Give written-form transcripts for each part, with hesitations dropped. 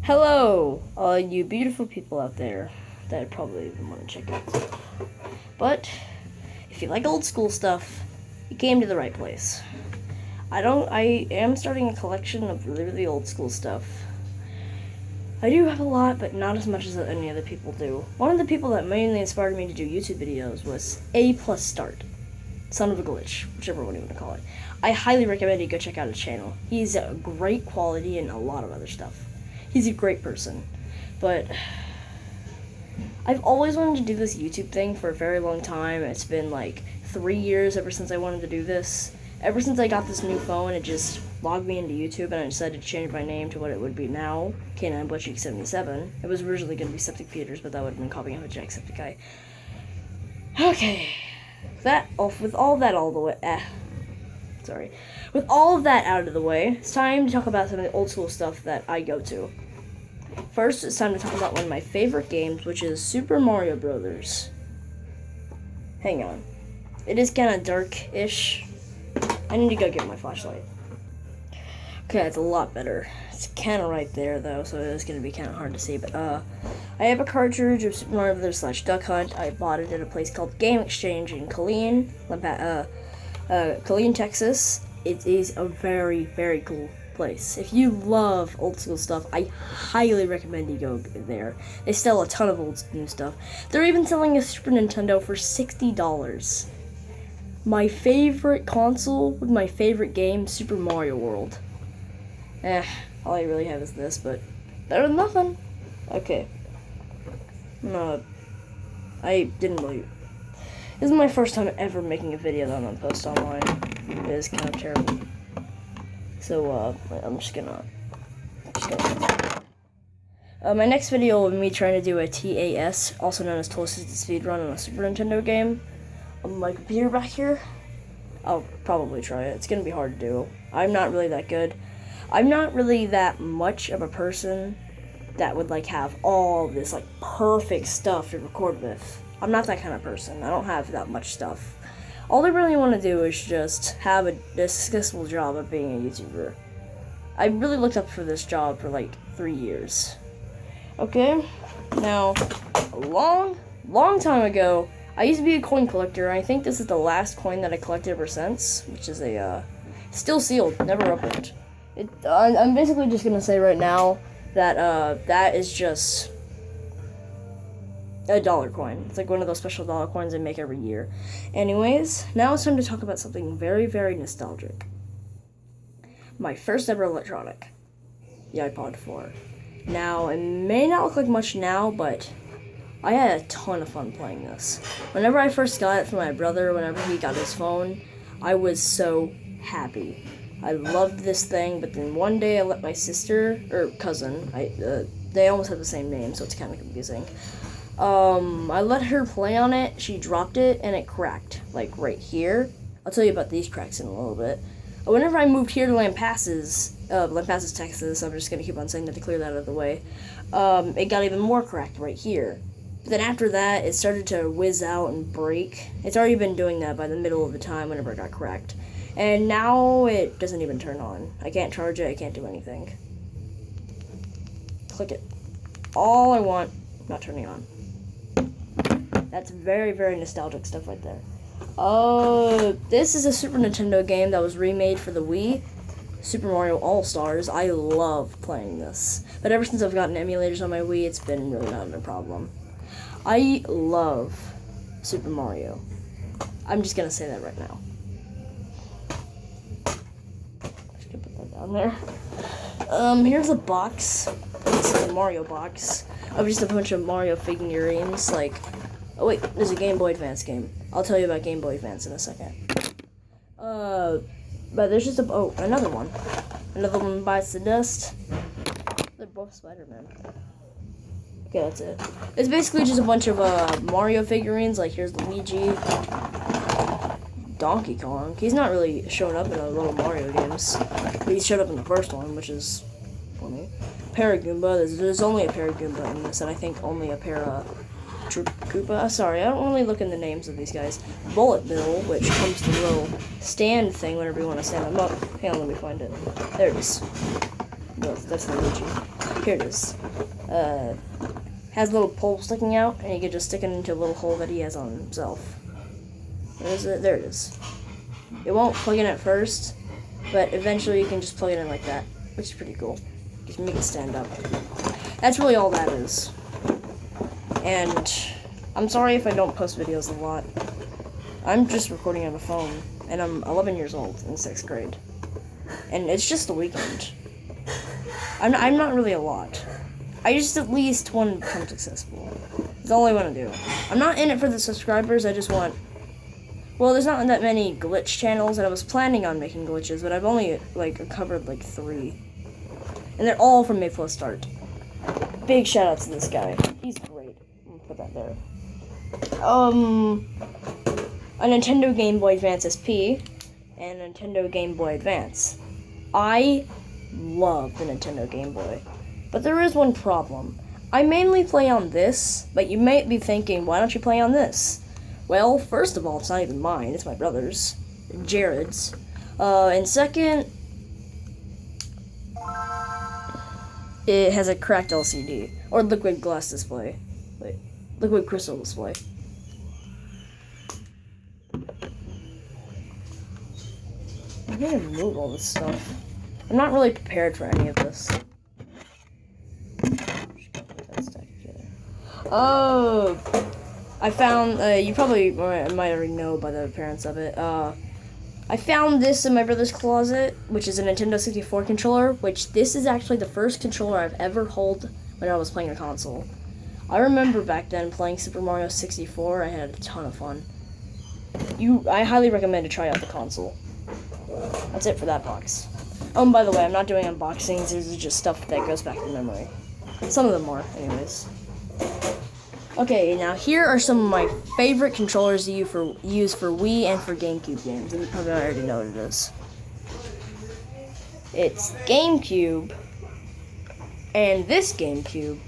Hello, all you beautiful people out there that probably even want to check out stuff. But if you like old school stuff, you came to the right place. I am starting a collection of really, really old school stuff. I do have a lot, but not as much as any other people do. One of the people that mainly inspired me to do YouTube videos was A+Start. Son of a glitch, whichever one you want to call it. I highly recommend you go check out his channel. He's great quality and a lot of other stuff. He's a great person, but I've always wanted to do this YouTube thing for a very long time. It's been like 3 years ever since I wanted to do this. Ever since I got this new phone, it just logged me into YouTube, and I decided to change my name to what it would be now, K9Butchie77. It was originally going to be Septic Peters, but that would have been copying out a Jacksepticeye. Okay, with all of that out of the way, it's time to talk about some of the old school stuff that I go to. First, it's time to talk about one of my favorite games, which is Super Mario Brothers. Hang on. It is kind of dark-ish. I need to go get my flashlight. Okay, it's a lot better. It's kind of right there, though, so it's going to be kind of hard to see. But, I have a cartridge of Super Mario Brothers / Duck Hunt. I bought it at a place called Game Exchange in Killeen, Texas. It is a very, very cool place. If you love old school stuff, I highly recommend you go there. They sell a ton of old new stuff. They're even selling a Super Nintendo for $60. My favorite console with my favorite game, Super Mario World. All I really have is this, but better than nothing. Okay. No, I didn't believe. This is my first time ever making a video that I'm gonna post online. It is kind of terrible. So, I'm just gonna my next video will be me trying to do a TAS, also known as Total Assisted Speedrun on a Super Nintendo game. On my computer back here. I'll probably try it. It's gonna be hard to do. I'm not really that good. I'm not really that much of a person that would have all this perfect stuff to record with. I'm not that kind of person. I don't have that much stuff. All I really want to do is just have a successful job of being a YouTuber. I really looked up for this job for 3 years. Okay, now a long time ago, I used to be a coin collector. I think this is the last coin that I collected ever since, which is a still sealed, never opened. I'm basically just gonna say right now that that is just a dollar coin. It's one of those special dollar coins they make every year. Anyways, now it's time to talk about something very, very nostalgic. My first ever electronic, the iPod 4. Now, it may not look like much now, but I had a ton of fun playing this. Whenever I first got it from my brother, whenever he got his phone, I was so happy. I loved this thing, but then one day I let my sister, or cousin, they almost have the same name, so it's kind of confusing. I let her play on it, she dropped it, and it cracked, right here. I'll tell you about these cracks in a little bit. Whenever I moved here to Lampasas, Texas, I'm just gonna keep on saying that to clear that out of the way, it got even more cracked right here. But then after that, it started to whiz out and break. It's already been doing that by the middle of the time whenever it got cracked. And now it doesn't even turn on. I can't charge it, I can't do anything. Click it. All I want, not turning on. That's very, very nostalgic stuff right there. This is a Super Nintendo game that was remade for the Wii. Super Mario All-Stars. I love playing this. But ever since I've gotten emulators on my Wii, it's been really not a problem. I love Super Mario. I'm just gonna say that right now. Just gonna put that down there. Here's a box. This is a Mario box of just a bunch of Mario figurines. Oh wait, there's a Game Boy Advance game. I'll tell you about Game Boy Advance in a second. But there's just another one. Another one bites the dust. They're both Spider-Man. Okay, that's it. It's basically just a bunch of Mario figurines. Here's Luigi, Donkey Kong. He's not really showing up in the little Mario games, but he showed up in the first one, which is funny. Paragoomba. There's only a Paragoomba in this, and I think only a Koopa. Sorry, I don't really look in the names of these guys. Bullet Bill, which comes to the little stand thing whenever you want to stand them up. Hang on, let me find it. There it is. No, that's Luigi. Here it is. Has a little pole sticking out, and you can just stick it into a little hole that he has on himself. Where is it? There it is. It won't plug in at first, but eventually you can just plug it in like that, which is pretty cool. Just make it stand up. That's really all that is. And I'm sorry if I don't post videos a lot. I'm just recording on a phone, and I'm 11 years old in 6th grade. And it's just a weekend. I'm not really a lot. I just at least want to become successful. That's all I want to do. I'm not in it for the subscribers, I just want... Well, there's not that many glitch channels, and I was planning on making glitches, but I've only, covered, 3. And they're all from Mayflow Start. Big shout out to this guy. He's great. I'm gonna put that there. A Nintendo Game Boy Advance SP, and a Nintendo Game Boy Advance. I love the Nintendo Game Boy. But there is one problem. I mainly play on this, but you might be thinking, why don't you play on this? Well, first of all, it's not even mine, it's my brother's, Jared's. And second, it has a cracked LCD, or liquid glass display. Wait, liquid crystal display. I'm gonna remove all this stuff. I'm not really prepared for any of this. Oh, I found, you probably might already know by the appearance of it, I found this in my brother's closet, which is a Nintendo 64 controller, which this is actually the first controller I've ever held when I was playing a console. I remember back then playing Super Mario 64, I had a ton of fun. I highly recommend to try out the console. That's it for that box. Oh, and by the way, I'm not doing unboxings, this is just stuff that goes back to memory. Some of them are, anyways. Okay, now here are some of my favorite controllers to use for Wii and for GameCube games, and you probably already know what it is. It's GameCube, and this GameCube.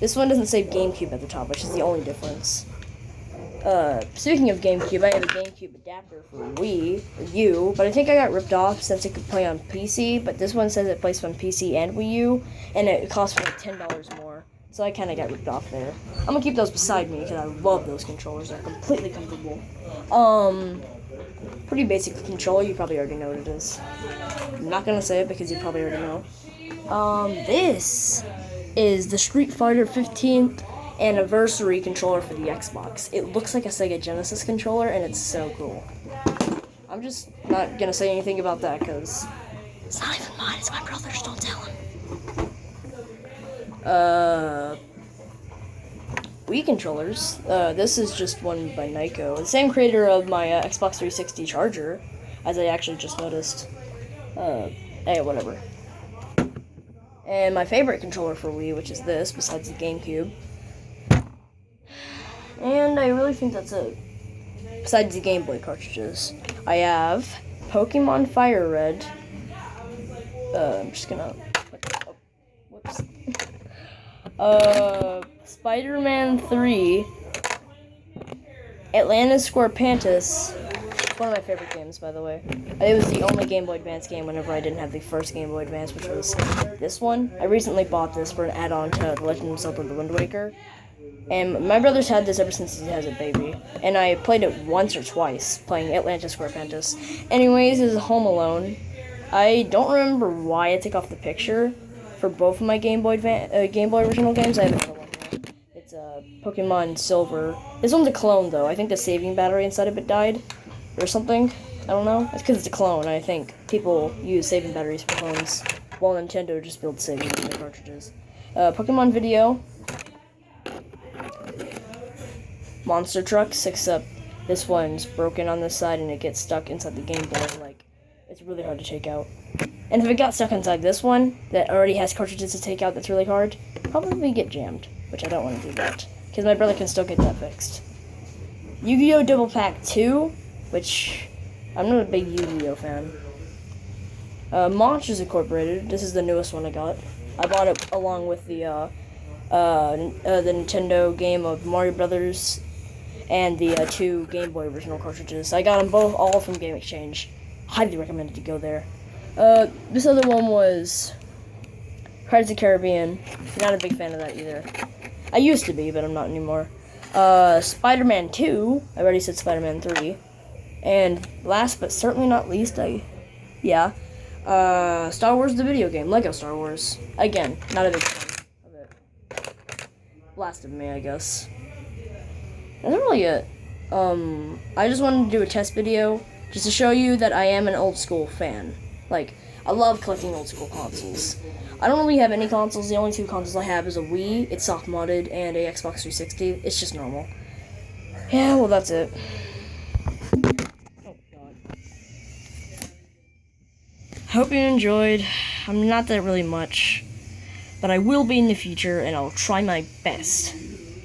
This one doesn't say GameCube at the top, which is the only difference. Speaking of GameCube, I have a GameCube adapter for Wii, or U, but I think I got ripped off since it could play on PC, but this one says it plays on PC and Wii U, and it costs me like $10 more. So I kind of got ripped off there. I'm gonna keep those beside me because I love those controllers. They're completely comfortable. Pretty basic controller. You probably already know what it is. I'm not gonna say it because you probably already know. This is the Street Fighter 15th anniversary controller for the Xbox. It looks like a Sega Genesis controller, and it's so cool. I'm just not gonna say anything about that because it's not even mine. It's my brother's. Don't tell him. Wii controllers. This is just one by Nyko. The same creator of my Xbox 360 charger, as I actually just noticed. Hey, whatever. And my favorite controller for Wii, which is this, besides the GameCube. And I really think that's it. Besides the Game Boy cartridges. I have Pokemon Fire Red. I'm just gonna... Oh, whoops. Spider-Man 3, Atlantis Scorpantus, one of my favorite games, by the way. It was the only Game Boy Advance game whenever I didn't have the first Game Boy Advance, which was this one. I recently bought this for an add-on to The Legend of Zelda: The Wind Waker, and my brother's had this ever since he has a baby, and I played it once or twice, playing Atlantis Scorpantus. Anyways, this is Home Alone. I don't remember why I took off the picture for both of my Game Boy original games. I have another one here. It's Pokemon Silver. This one's a clone, though. I think the saving battery inside of it died, or something. I don't know. It's because it's a clone. I think people use saving batteries for clones, while Nintendo just builds saving in their cartridges. Pokemon Video. Monster Trucks, except this one's broken on this side and it gets stuck inside the Game Boy. It's really hard to take out. And if it got stuck inside this one, that already has cartridges to take out that's really hard, probably get jammed, which I don't want to do that, because my brother can still get that fixed. Yu-Gi-Oh! Double Pack 2, which I'm not a big Yu-Gi-Oh! fan. Monsters Incorporated, this is the newest one I got. I bought it along with the Nintendo game of Mario Brothers and the 2 Game Boy original cartridges. I got them both all from Game Exchange. Highly recommended to go there. This other one was Pirates of the Caribbean. Not a big fan of that either. I used to be, but I'm not anymore. Spider-Man 2. I already said Spider-Man 3. And last but certainly not least, Star Wars the video game. Lego Star Wars. Again, not a big fan of it. Blasted me, I guess. That's really it. I just wanted to do a test video just to show you that I am an old school fan. Like, I love collecting old school consoles. I don't really have any consoles. The only two consoles I have is a Wii, it's soft modded, and a Xbox 360. It's just normal. Yeah, well, that's it. Oh, God. Hope you enjoyed. I'm not that really much, but I will be in the future, and I'll try my best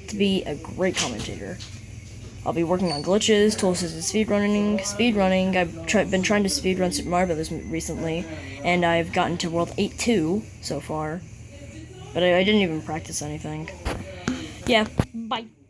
to be a great commentator. I'll be working on glitches, tool-assisted speedrunning. I've been trying to speedrun Super Mario Bros. Recently, and I've gotten to World 8-2 so far. But I didn't even practice anything. Yeah, bye.